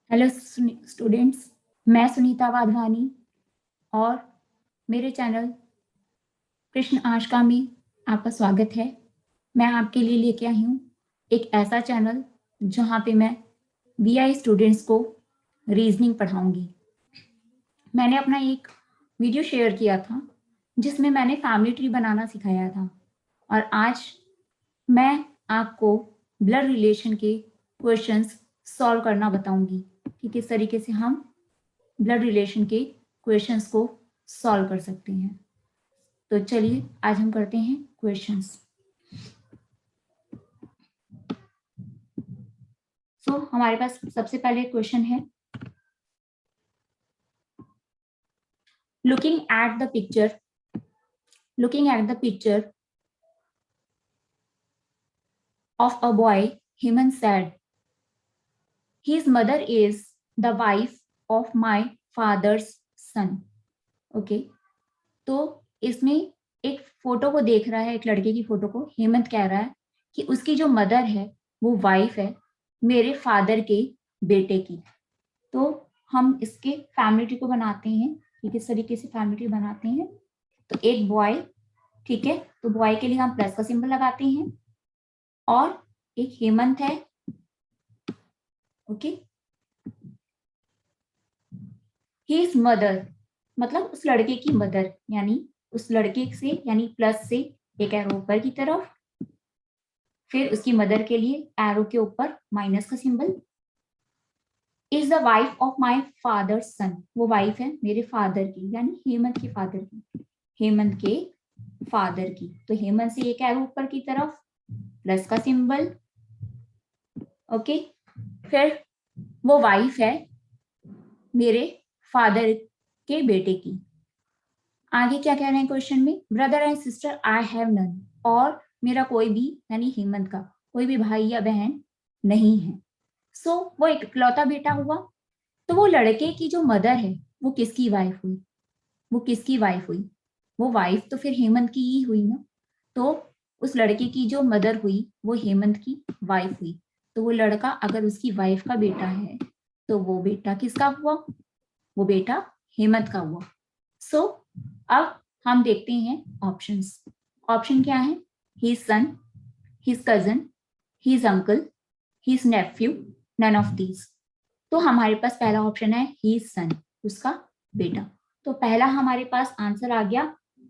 Hello students, मैं सुनीता वाधवानी और मेरे चैनल कृष्ण आशका में आपका स्वागत है। मैं आपके लिए लेके आई हूँ एक ऐसा चैनल जहाँ पे मैं बीआई स्टूडेंट्स को रीजनिंग पढ़ाऊंगी। मैंने अपना एक वीडियो शेयर किया था जिसमें मैंने फैमिली ट्री बनाना सिखाया था और आज मैं आपको ब्लड रिलेशन के क्वेश्चंस सॉल्व करना बताऊंगी कि किस तरीके से हम ब्लड रिलेशन के क्वेश्चंस को सॉल्व कर सकते हैं। तो चलिए आज हम करते हैं क्वेश्चंस। हमारे पास सबसे पहले क्वेश्चन है, looking at the picture of a boy, Hemant said his mother is the wife of my father's son. Okay, तो इसमें एक फोटो को देख रहा है, एक लड़के की फोटो को। हेमंत कह रहा है कि उसकी जो मदर है वो वाइफ है मेरे फादर के बेटे की। तो हम इसके फैमिली ट्री को बनाते हैं कि किस तरीके से फैमिली ट्री बनाते हैं। तो एक बॉय, ठीक है, तो बॉय के लिए हम प्लस का सिंबल लगाते हैं और एक हेमंत है। ओके, हिज मदर मतलब उस लड़के की मदर, यानी उस लड़के से, यानी प्लस से एक एरो ऊपर की तरफ, फिर उसकी मदर के लिए एरो के ऊपर माइनस का symbol. Is the wife of my father son, वो वाइफ है मेरे फादर की, यानी हेमंत के फादर की, हेमंत के फादर की। तो हेमंत से एक एरो ऊपर की तरफ, प्लस का सिंबल। ओके, फिर वो वाइफ है मेरे फादर के बेटे की। आगे क्या कह रहे हैं क्वेश्चन में, brother and sister I have none, और मेरा कोई भी, यानी हेमंत का कोई भी भाई या बहन नहीं है। वो एक इकलौता बेटा हुआ। तो वो लड़के की जो मदर है वो किसकी वाइफ हुई? वो किसकी वाइफ हुई? वो वाइफ तो फिर हेमंत की ही हुई ना। तो उस लड़के की जो मदर हुई वो हेमंत की वाइफ हुई। तो वो लड़का अगर उसकी वाइफ का बेटा है तो वो बेटा किसका हुआ? वो बेटा हेमंत का हुआ। अब हम देखते हैं ऑप्शंस। ऑप्शन क्या है? His son, his cousin, his uncle, his nephew, none of these. तो हमारे पास पहला ऑप्शन है हिज सन, उसका बेटा। तो पहला हमारे पास आंसर आ गया,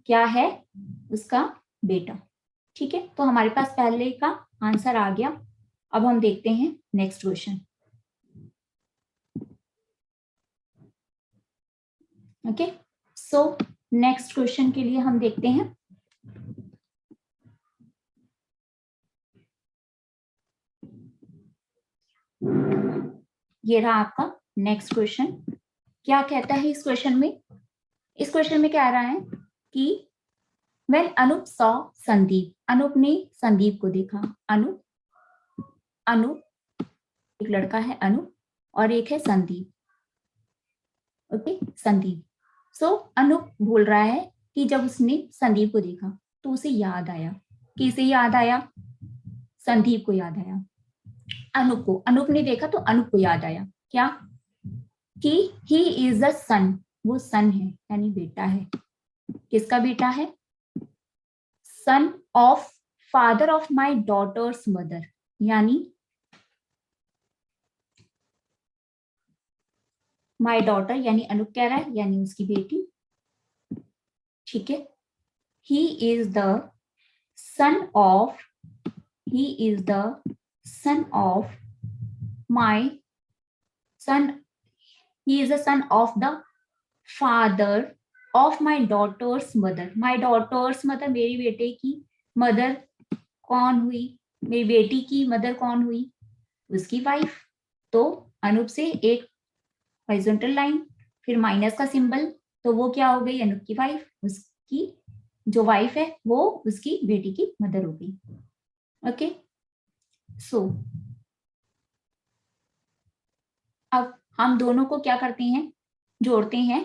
क्या है? उसका बेटा। ठीक है, तो हमारे पास पहले का आंसर आ गया। अब हम देखते हैं next question. Okay, so next question के लिए हम देखते हैं, ये रहा आपका नेक्स्ट क्वेश्चन। क्या कहता है इस क्वेश्चन में? इस क्वेश्चन में क्या रहा है कि व्हेन अनूप सॉ संदीप, अनूप ने संदीप को देखा। अनूप, एक लड़का है अनूप और एक है संदीप। ओके, संदीप। अनूप बोल रहा है कि जब उसने संदीप को देखा तो उसे याद आया। किसे याद आया? संदीप को याद आया। अनूप को, अनूप ने देखा तो अनूप को याद आया क्या? कि ही इज द सन, वो सन है यानी बेटा है। किसका बेटा है? Son of father of my daughter's mother, यानी माई डॉटर, यानी अनूप कह रहा है, यानी उसकी बेटी। ठीक है, he is the son of, he is the son of my son, he is the son of the father of my daughter's mother. My daughter's mother, मेरी बेटे की मदर कौन हुई? मेरी बेटी की मदर कौन हुई? उसकी वाइफ। तो अनूप से एक हॉरिजॉन्टल लाइन, फिर माइनस का सिंबल, तो वो क्या हो गई? अनूप की वाइफ। उसकी जो वाइफ है वो उसकी बेटी की मदर हो गई। ओके, सो अब हम दोनों को क्या करते हैं? जोड़ते हैं।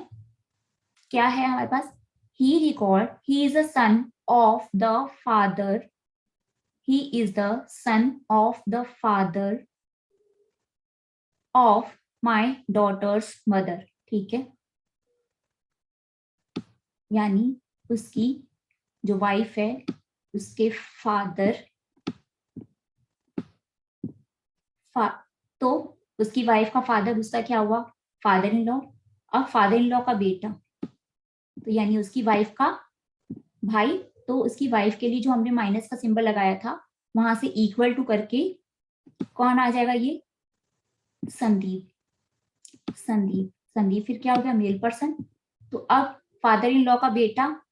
क्या है हमारे पास? He record, he is a son of the father, he is the son of the father of my daughter's mother, ठीक है, यानी उसकी जो वाइफ है उसके फादर तो उसकी वाइफ का फादर उसका क्या हुआ, फादर इन लॉ। अब फादर इन लॉ का बेटा, तो यानी उसकी वाइफ का भाई, तो उसकी वाइफ के लिए जो हमने माइनस का सिंबल लगाया था वहां से इक्वल टू करके कौन आ जाएगा, ये संदीप। संदीप संदीप फिर क्या हो गया, मेल पर्सन। तो अब फादर इन लॉ का बेटा,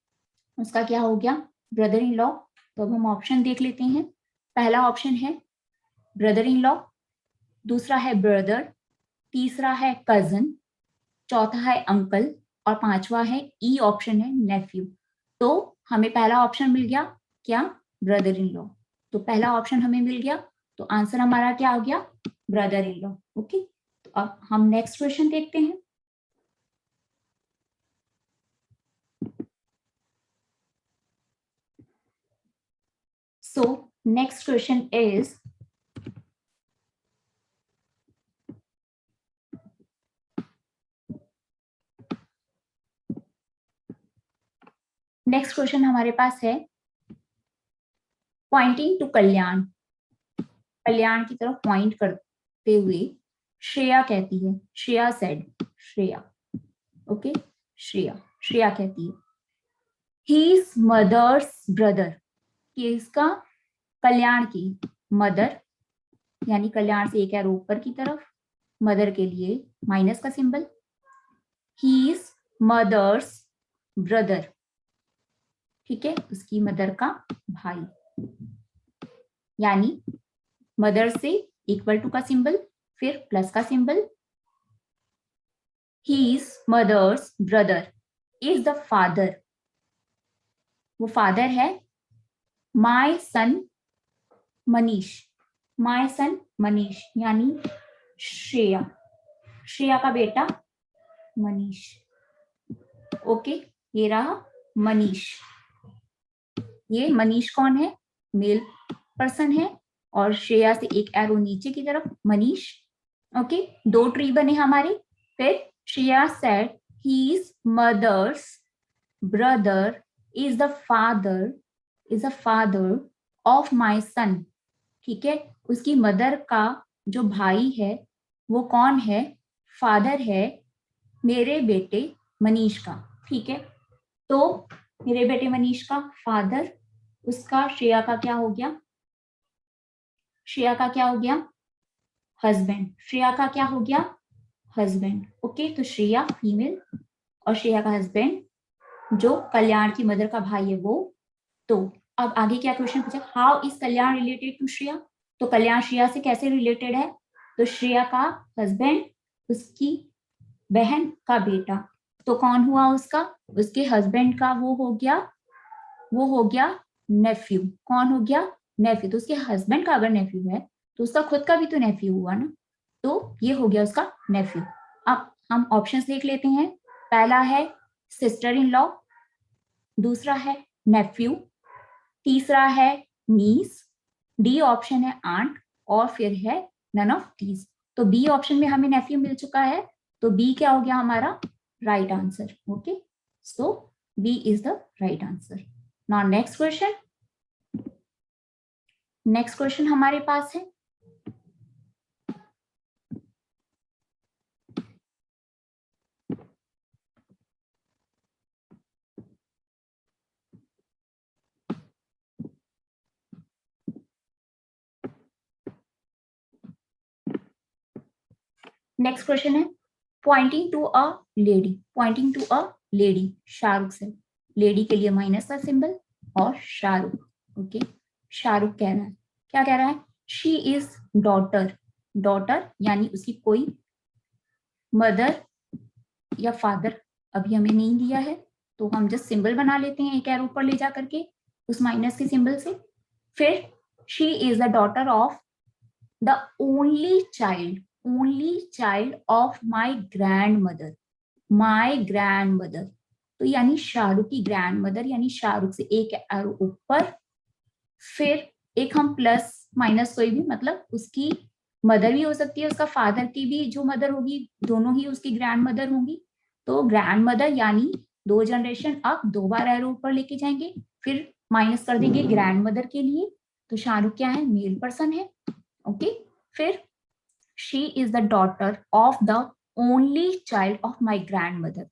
उसका क्या हो गया, ब्रदर इन लॉ। तो अब हम ऑप्शन देख लेते हैं। पहला ऑप्शन है ब्रदर इन लॉ, दूसरा है ब्रदर, तीसरा है कजन, चौथा है अंकल और पांचवा है ई ऑप्शन है नेफ्यू। तो हमें पहला ऑप्शन मिल गया क्या, ब्रदर इन लॉ। तो पहला ऑप्शन हमें मिल गया, तो आंसर हमारा क्या हो गया, ब्रदर इन लॉ। ओके, तो अब हम नेक्स्ट क्वेश्चन देखते हैं। So next question is, next question हमारे पास है पॉइंटिंग टू कल्याण। कल्याण की तरफ पॉइंट करते हुए श्रेया कहती है, श्रेया सेड, श्रेया, ओके, श्रेया, श्रेया कहती है हीज मदर्स ब्रदर, कि इसका कल्याण की मदर, यानी कल्याण से एक एरो ऊपर की तरफ, मदर के लिए माइनस का सिंबल, हीज मदर्स ब्रदर, ठीक है, उसकी मदर का भाई, यानी मदर से इक्वल टू का सिंबल फिर प्लस का symbol, his mother's brother is the father, वो फादर है my son Manish, my son Manish, यानी श्रेया, श्रेया का बेटा मनीष। ओके, ये रहा मनीष। ये मनीष कौन है, मेल पर्सन है, और श्रेया से एक एरो नीचे की तरफ मनीष। ओके, दो ट्री बने हमारे। फिर Shreya said his mother's brother is the father of my son, ठीक है, उसकी मदर का जो भाई है वो कौन है, फादर है मेरे बेटे मनीष का, ठीक है। तो मेरे बेटे मनीष का फादर, उसका श्रेया का क्या हो गया, श्रेया का क्या हो गया, हस्बैंड, श्रेया का क्या हो गया, हस्बैंड। ओके, तो श्रेया फीमेल और श्रेया का हस्बैंड जो कल्याण की मदर का भाई है वो। तो अब आगे क्या क्वेश्चन पूछा, how is Kalyan related to Shreya, तो कल्याण श्रेया से कैसे रिलेटेड है, तो श्रेया का हस्बैंड उसकी बहन का बेटा, तो कौन हुआ उसका, उसके हस्बैंड का वो हो गया नेफ्यू, कौन हो गया, नेफ्यू। तो उसके हस्बैंड का अगर नेफ्यू है तो उसका खुद का भी तो नेफ्यू हुआ ना, तो ये हो गया उसका नेफ्यू। अब हम ऑप्शंस देख लेते हैं। पहला है सिस्टर इन लॉ, दूसरा है नेफ्यू, तीसरा है नीस, डी ऑप्शन है आंट, और फिर है नन ऑफ दीज। तो बी ऑप्शन में हमें नेफ्यू मिल चुका है, तो बी क्या हो गया हमारा right answer. Okay, so B is the right answer. Now next question, next question हमारे पास है नेक्स्ट क्वेश्चन है pointing to a lady, pointing to a lady, Shahrukh से, लेडी के लिए माइनस का सिंबल और शाहरुख। ओके, शाहरुख कह रहा है, क्या कह रहा है, शी इज डॉटर, डॉटर यानी उसकी कोई मदर या फादर अभी हमें नहीं दिया है, तो हम जस्ट सिंबल बना लेते हैं एक एरो ऊपर ले जा करके उस माइनस के सिंबल से। फिर she is the daughter of the only child of my grand mother, my grand mother, तो यानी शाहरुख की ग्रैंड मदर, यानी शाहरुख से एक एरो ऊपर, फिर एक हम प्लस माइनस कोई भी, मतलब उसकी मदर भी हो सकती है, उसका फादर की भी जो मदर होगी दोनों ही उसकी ग्रैंड मदर होंगी। तो ग्रैंड मदर यानी 2 जनरेशन अब 2 बार एरो ऊपर लेके जाएंगे, फिर माइनस कर देंगे ग्रैंड मदर के लिए। तो शाहरुख क्या है, मेल पर्सन है। ओके, फिर she is the daughter of the only child of my grandmother.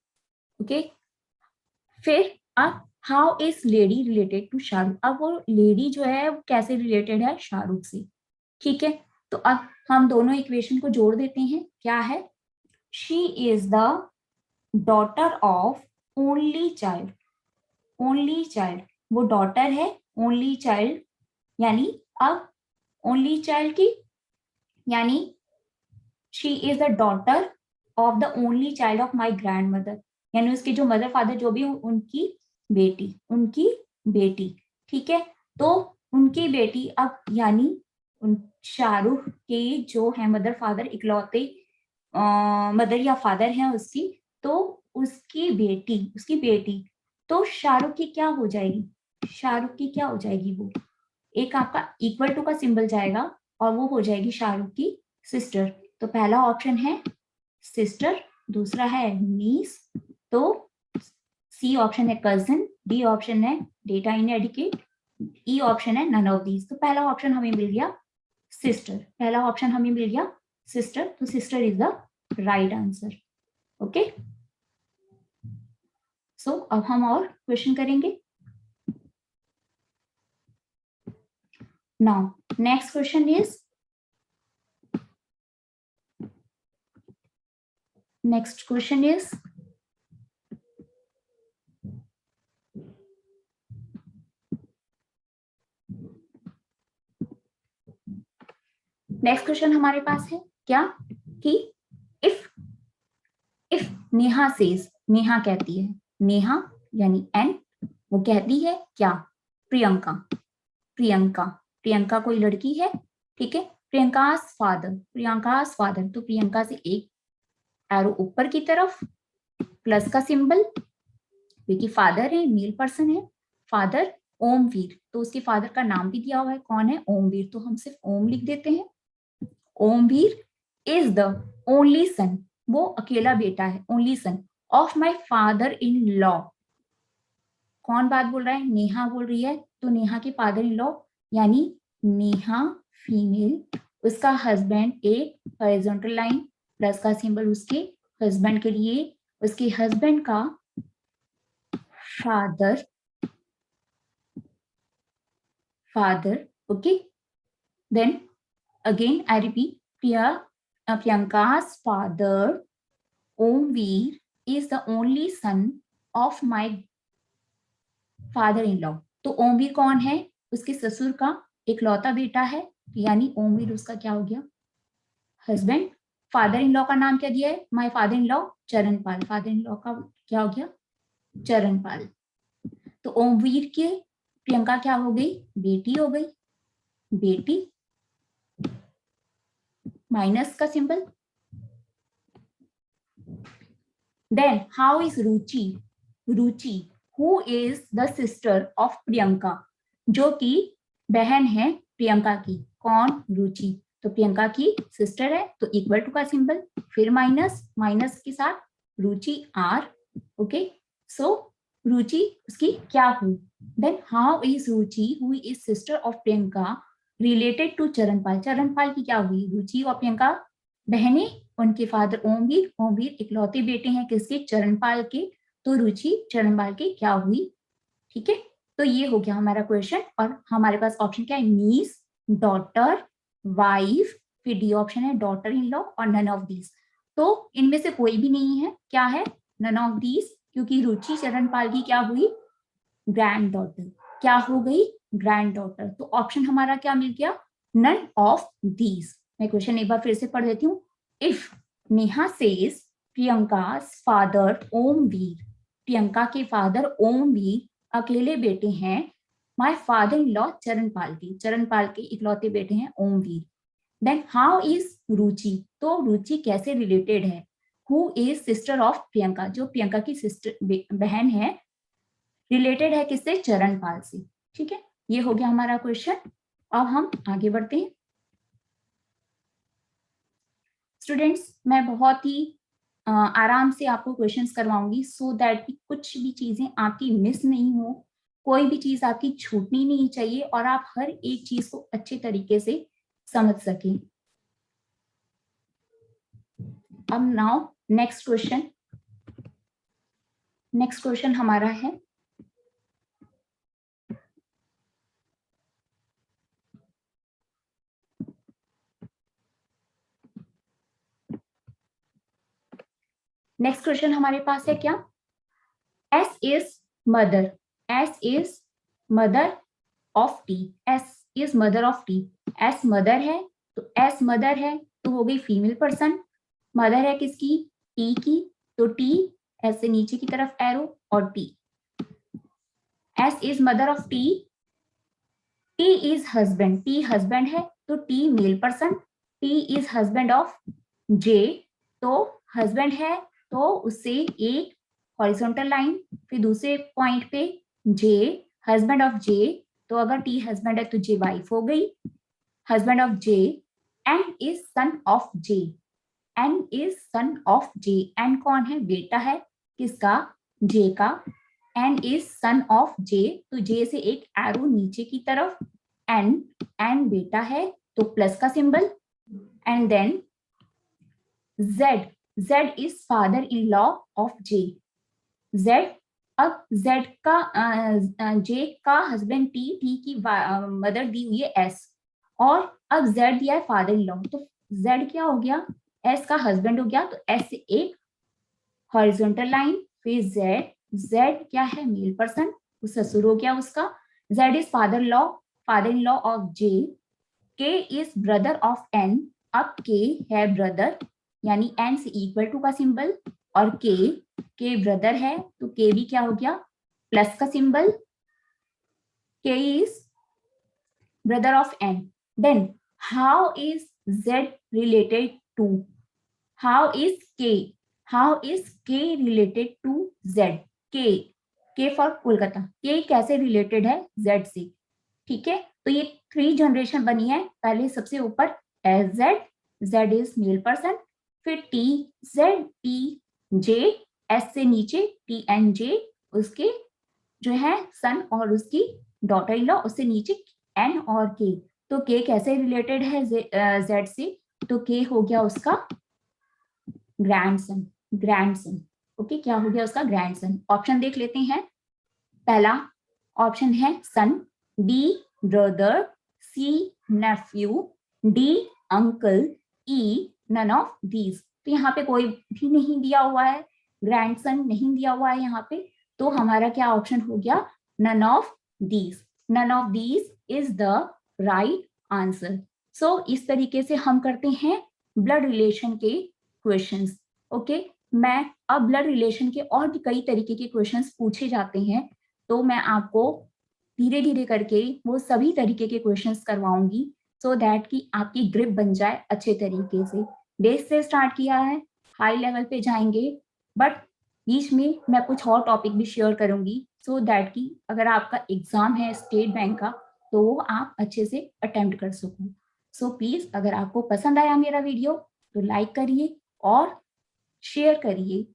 Okay, फिर अब how is lady related to Shahrukh, अब वो लेडी जो है वो कैसे रिलेटेड है शाहरुख से। ठीक है, तो अब हम दोनों इक्वेशन को जोड़ देते हैं। क्या है, she is the daughter of only child, only child वो डॉटर है ओनली चाइल्ड, यानी अब ओनली चाइल्ड की, यानी she is the daughter of the only child of my grand mother, यानी उसके जो मदर फादर जो भी उनकी बेटी, उनकी बेटी। ठीक है, तो उनकी बेटी अब यानी शाहरुख के जो है मदर फादर इकलौते मदर या फादर हैं उसकी, तो उसकी बेटी तो शाहरुख की क्या हो जाएगी, शाहरुख की क्या हो जाएगी, वो एक आपका इक्वल टू का सिंबल जाएगा और वो हो जाएगी शाहरुख की सिस्टर। तो पहला ऑप्शन है सिस्टर, दूसरा है नीस, तो सी ऑप्शन है कजिन, डी ऑप्शन है डेटा इनएडिकेट, ई ऑप्शन है नन ऑफ दीज। तो पहला ऑप्शन हमें मिल गया सिस्टर, पहला ऑप्शन हमें मिल गया सिस्टर, तो sister is the right answer. Okay, so अब हम और क्वेश्चन करेंगे। Now next question is, next question is next question हमारे पास है क्या कि इफ नेहा सेज, नेहा कहती है, नेहा यानी एन, वो कहती है क्या, प्रियंका, प्रियंका, प्रियंका कोई लड़की है। ठीक है, प्रियंकास फादर, प्रियंकास फादर, तो प्रियंका से एक एरो ऊपर की तरफ, प्लस का सिंबल, क्योंकि फादर है मेल पर्सन है, फादर ओमवीर, तो उसके फादर का नाम भी दिया हुआ है, कौन है, ओमवीर, तो हम सिर्फ ओम लिख देते हैं। Omveer is the only son, वो अकेला बेटा है, only son of my father in law. कौन बात बोल रहा है, नेहा बोल रही है, तो नेहा के फादर इन लॉ यानी नेहा फीमेल, उसका हस्बैंड एक हॉरिजॉन्टल लाइन प्लस का सिंबल उसके हस्बैंड के लिए, उसके हस्बैंड का father, father. Okay, then again I repeat, Priyanka's father Omveer is the only son of my father-in-law। तो ओमवीर कौन है, उसके ससुर का इकलौता बेटा है, यानी ओमवीर उसका क्या हो गया, हस्बैंड। फादर इन लॉ का नाम क्या दिया है, my father in law Charanpal, father in law का क्या हो गया, चरणपाल। तो ओमवीर के प्रियंका क्या हो गई, बेटी हो गई, बेटी माइनस का symbol. Then how is Ruchi, Ruchi who is the sister of Priyanka, जो कि बहन है प्रियंका की, कौन, रुचि, तो प्रियंका की सिस्टर है, तो इक्वल टू का सिंबल, फिर माइनस, माइनस के साथ रुचि आर। ओके, सो रुचि उसकी क्या हुई, then how is Ruchi who is sister of Priyanka related to Charanpal, Charanpal की क्या हुई, रुचि और प्रियंका बहने, उनके फादर ओमवीर, ओमवीर इकलौते बेटे हैं किसके, चरणपाल के, तो रुचि चरणपाल की क्या हुई। ठीक है, तो ये हो गया हमारा क्वेश्चन, और हमारे पास ऑप्शन क्या है, नीस, डॉटर, वाइफ, फिर डी ऑप्शन है डॉटर इन लॉ और नन ऑफ दीज। तो इनमें से कोई भी नहीं है, क्या है, नन ऑफ दीज, क्योंकि रुचि चरणपाल की क्या हुई, ग्रैंड डॉटर, क्या हो गई, ग्रैंड डॉटर। तो ऑप्शन हमारा क्या मिल गया, नन ऑफ दीज। मैं क्वेश्चन एक बार फिर से पढ़ देती हूँ। If Neha says Priyanka's father Omvir, Priyanka के फादर ओमवीर अकेले बेटे हैं my father in law Charanpal की, चरणपाल के इकलौते बेटे हैं Omvir. Then how is Ruchi, तो रुचि कैसे रिलेटेड है, who is sister of Priyanka, जो प्रियंका की सिस्टर बहन है, रिलेटेड है किससे, चरणपाल से। ठीक है, ये हो गया हमारा क्वेश्चन। अब हम आगे बढ़ते हैं। स्टूडेंट्स मैं बहुत ही आराम से आपको क्वेश्चंस करवाऊंगी सो दैट कि कुछ भी चीजें आपकी मिस नहीं हो, कोई भी चीज आपकी छूटनी नहीं चाहिए और आप हर एक चीज को अच्छे तरीके से समझ सकें। अब नाउ नेक्स्ट क्वेश्चन हमारा है नेक्स्ट क्वेश्चन हमारे पास है क्या, S is mother, S is mother of T, S is mother of T, S mother है तो S mother है तो हो गई फीमेल पर्सन, मदर है किसकी, T की, तो T S से नीचे की तरफ एरो और T, S is mother of T, T is husband, T husband है तो T male person, T is husband of J, तो हस्बैंड है तो उससे एक हॉरिजॉन्टल लाइन, फिर दूसरे पॉइंट पे J, हस्बैंड ऑफ J, तो अगर T हस्बैंड है तो J वाइफ हो गई, husband of J, and is son of J, and is son of J, and कौन है, बेटा है किसका, J का, and is son of J, तो J से एक एरो नीचे की तरफ, एंड बेटा है तो प्लस का symbol, and then Z, Z is father in law of J, Z, अब Z का J का हस्बैंड T, T की मदर दी हुई है S, और अब Z दिया है फादर इन लॉ, तो Z क्या हो गया, S का हस्बैंड हो गया, तो S से एक हॉरिजॉन्टल लाइन, फिर Z, Z क्या है, मेल पर्सन, ससुर हो गया उसका, Z is father in law of J, K is brother of N, अब K है ब्रदर यानी N से इक्वल टू का सिंबल, और K ब्रदर है तो K भी क्या हो गया, प्लस का symbol, K is brother of N, then how is Z related to, how is K related to Z, K for Kolkata, K कैसे रिलेटेड है Z से, ठीक है, तो ये 3 जनरेशन बनी है, पहले सबसे ऊपर Z, Z is male person, फिर T Z T J, S से नीचे T N J उसके जो है सन और उसकी डॉटर इन लॉ, उससे नीचे N और K, तो K कैसे रिलेटेड है Z से, तो K हो गया उसका ग्रैंडसन, ओके, क्या हो गया उसका ग्रैंडसन। ऑप्शन देख लेते हैं, पहला ऑप्शन है son, B brother, C nephew, D uncle, E none of these, तो यहाँ पे कोई भी नहीं दिया हुआ है, ग्रैंडसन नहीं दिया हुआ है यहाँ पे, तो हमारा क्या ऑप्शन हो गया, none of these is the right answer. So इस तरीके से हम करते हैं ब्लड रिलेशन के क्वेश्चंस, ओके। मैं अब ब्लड रिलेशन के और भी कई तरीके के क्वेश्चंस पूछे जाते हैं, तो मैं आपको धीरे धीरे करके वो सभी तरीके के क्वेश्चंस करवाऊंगी, सो दैट कि आपकी ग्रिप बन जाए अच्छे तरीके से। बेस से स्टार्ट किया है, हाई लेवल पे जाएंगे, बट बीच में मैं कुछ और टॉपिक भी शेयर करूंगी, सो दैट कि अगर आपका एग्जाम है स्टेट बैंक का तो वो आप अच्छे से अटेम्प्ट कर सको। सो प्लीज अगर आपको पसंद आया मेरा वीडियो तो लाइक करिए और शेयर करिए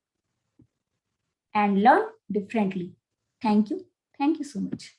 and learn differently. Thank you so much.